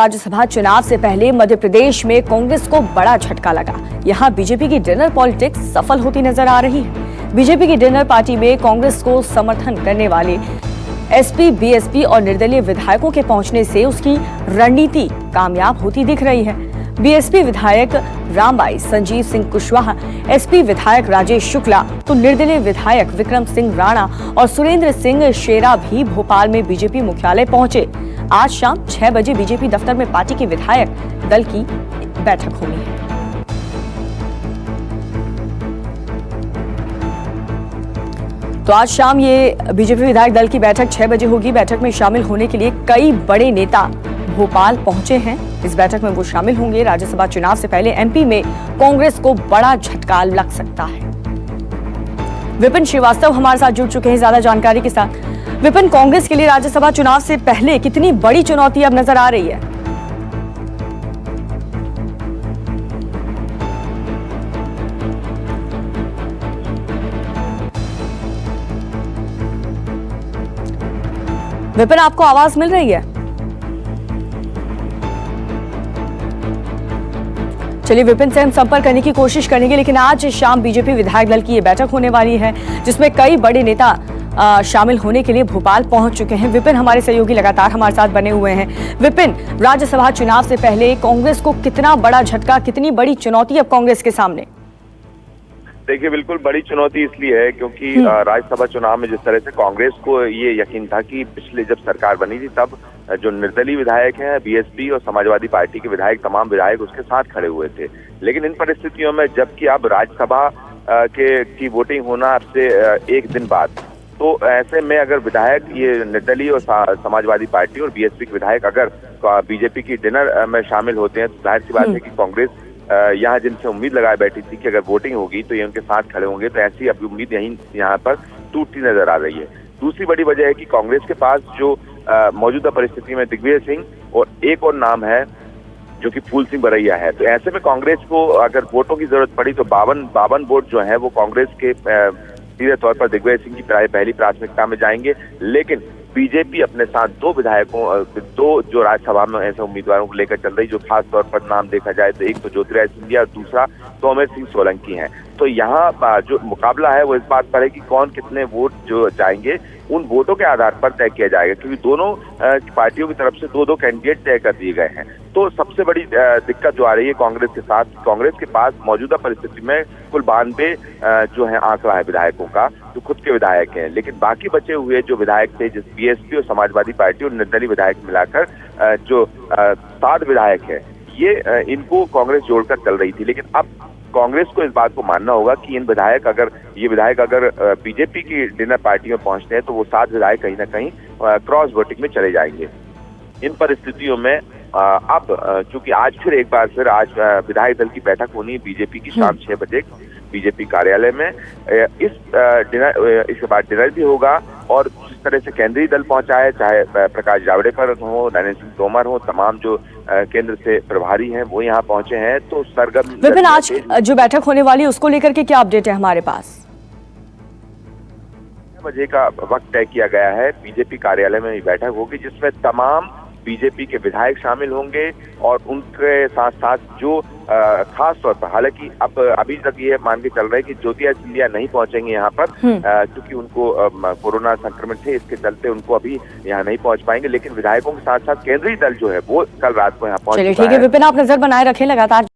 राज्यसभा चुनाव से पहले मध्य प्रदेश में कांग्रेस को बड़ा झटका लगा। यहां बीजेपी की डिनर पॉलिटिक्स सफल होती नजर आ रही है। बीजेपी की डिनर पार्टी में कांग्रेस को समर्थन करने वाले एसपी, बीएसपी और निर्दलीय विधायकों के पहुंचने से उसकी रणनीति कामयाब होती दिख रही है। बीएसपी विधायक रामबाई, संजीव सिंह कुशवाहा, एसपी विधायक राजेश शुक्ला तो निर्दलीय विधायक विक्रम सिंह राणा और सुरेंद्र सिंह शेरा भी भोपाल में बीजेपी मुख्यालय पहुंचे। आज शाम 6 बजे बीजेपी दफ्तर में पार्टी के विधायक दल की बैठक होनी है। तो आज शाम ये बीजेपी विधायक दल की बैठक 6 बजे होगी। बैठक में शामिल होने के लिए कई बड़े नेता भोपाल पहुंचे हैं। इस बैठक में वो शामिल होंगे। राज्यसभा चुनाव से पहले एमपी में कांग्रेस को बड़ा झटका लग सकता है। विपिन श्रीवास्तव हमारे साथ जुड़ चुके हैं ज्यादा जानकारी के साथ। विपिन, कांग्रेस के लिए राज्यसभा चुनाव से पहले कितनी बड़ी चुनौती अब नजर आ रही है? विपिन, आपको आवाज मिल रही है? चलिए, विपिन से हम संपर्क करने की कोशिश करेंगे, लेकिन आज शाम बीजेपी विधायक दल की ये बैठक होने वाली है जिसमें कई बड़े नेता शामिल होने के लिए भोपाल पहुंच चुके हैं। विपिन, हमारे सहयोगी लगातार हमारे साथ बने हुए हैं। विपिन, राज्यसभा चुनाव से पहले कांग्रेस को कितना बड़ा झटका, कितनी बड़ी चुनौती अब कांग्रेस के सामने? देखिए, बिल्कुल बड़ी चुनौती इसलिए है क्योंकि राज्यसभा चुनाव में जिस तरह से कांग्रेस को ये यकीन था कि पिछले जब सरकार बनी थी तब जो निर्दलीय विधायक हैं, बीएसपी और समाजवादी पार्टी के विधायक, तमाम विधायक उसके साथ खड़े हुए थे। लेकिन इन परिस्थितियों में जबकि अब राज्यसभा की वोटिंग होना अब से एक दिन बाद, तो ऐसे में अगर विधायक ये निर्दलीय और समाजवादी पार्टी और बीएसपी के विधायक अगर बीजेपी की डिनर में शामिल होते हैं तो जाहिर सी बात है कि कांग्रेस यहाँ जिनसे उम्मीद लगाए बैठी थी कि अगर वोटिंग होगी तो ये उनके साथ खड़े होंगे, तो ऐसी अभी उम्मीद यहाँ पर टूटती नजर आ रही है। दूसरी बड़ी वजह है कि कांग्रेस के पास जो मौजूदा परिस्थिति में दिग्विजय सिंह और एक और नाम है जो कि फूल सिंह बरैया है। तो ऐसे में कांग्रेस को अगर वोटों की जरूरत पड़ी तो 52 वोट जो है वो कांग्रेस के सीधे तौर पर दिग्विजय सिंह की पहली प्राथमिकता में जाएंगे। लेकिन बीजेपी अपने साथ दो जो राज्यसभा में ऐसे उम्मीदवारों को लेकर चल रही, जो खास तौर पर नाम देखा जाए तो एक तो ज्योतिरादित्य सिंधिया और दूसरा सौमेर सिंह सोलंकी हैं। तो यहाँ जो मुकाबला है वो इस बात पर है कि कौन कितने वोट जो जाएंगे उन वोटों के आधार पर तय किया जाएगा, क्योंकि दोनों पार्टियों की तरफ से दो कैंडिडेट तय कर दिए गए हैं। तो सबसे बड़ी दिक्कत जो आ रही है कांग्रेस के साथ, कांग्रेस के पास मौजूदा परिस्थिति में कुल 92 जो है आंकड़ा है विधायकों का, जो खुद के विधायक हैं। लेकिन बाकी बचे हुए जो विधायक थे, जिस बीएसपी और समाजवादी पार्टी और निर्दलीय विधायक मिलाकर जो 7 विधायक है, ये इनको कांग्रेस जोड़कर चल रही थी। लेकिन अब कांग्रेस को इस बात को मानना होगा कि ये विधायक अगर बीजेपी की डिनर पार्टी में पहुंचते हैं तो वो 7 विधायक कहीं ना कहीं क्रॉस वोटिंग में चले जाएंगे। इन परिस्थितियों में अब चूंकि आज फिर विधायक दल की बैठक होनी है बीजेपी की शाम 6 बजे बीजेपी कार्यालय में। इसके बाद डिनर भी होगा और जिस तरह से केंद्रीय दल पहुंचा है, चाहे प्रकाश जावड़ेकर हो, नरेंद्र सिंह तोमर हो, तमाम जो केंद्र से प्रभारी हैं वो यहाँ पहुंचे हैं। तो सरगर्म विपिन, आज जो बैठक होने वाली है उसको लेकर के क्या अपडेट है हमारे पास? 6 बजे का वक्त तय किया गया है। बीजेपी कार्यालय में बैठक होगी जिसमें तमाम बीजेपी के विधायक शामिल होंगे और उनके साथ साथ जो खास तौर पर, हालांकि अब अभी तक ये मान के चल रहा है कि ज्योतिरादित्य सिंधिया नहीं पहुंचेंगे यहाँ पर क्योंकि उनको कोरोना संक्रमण थे, इसके चलते उनको अभी यहाँ नहीं पहुंच पाएंगे। लेकिन विधायकों के साथ साथ केंद्रीय दल जो है वो कल रात को यहाँ पहुंच। चलिए ठीक है विपिन, आप नजर बनाए रखें लगातार।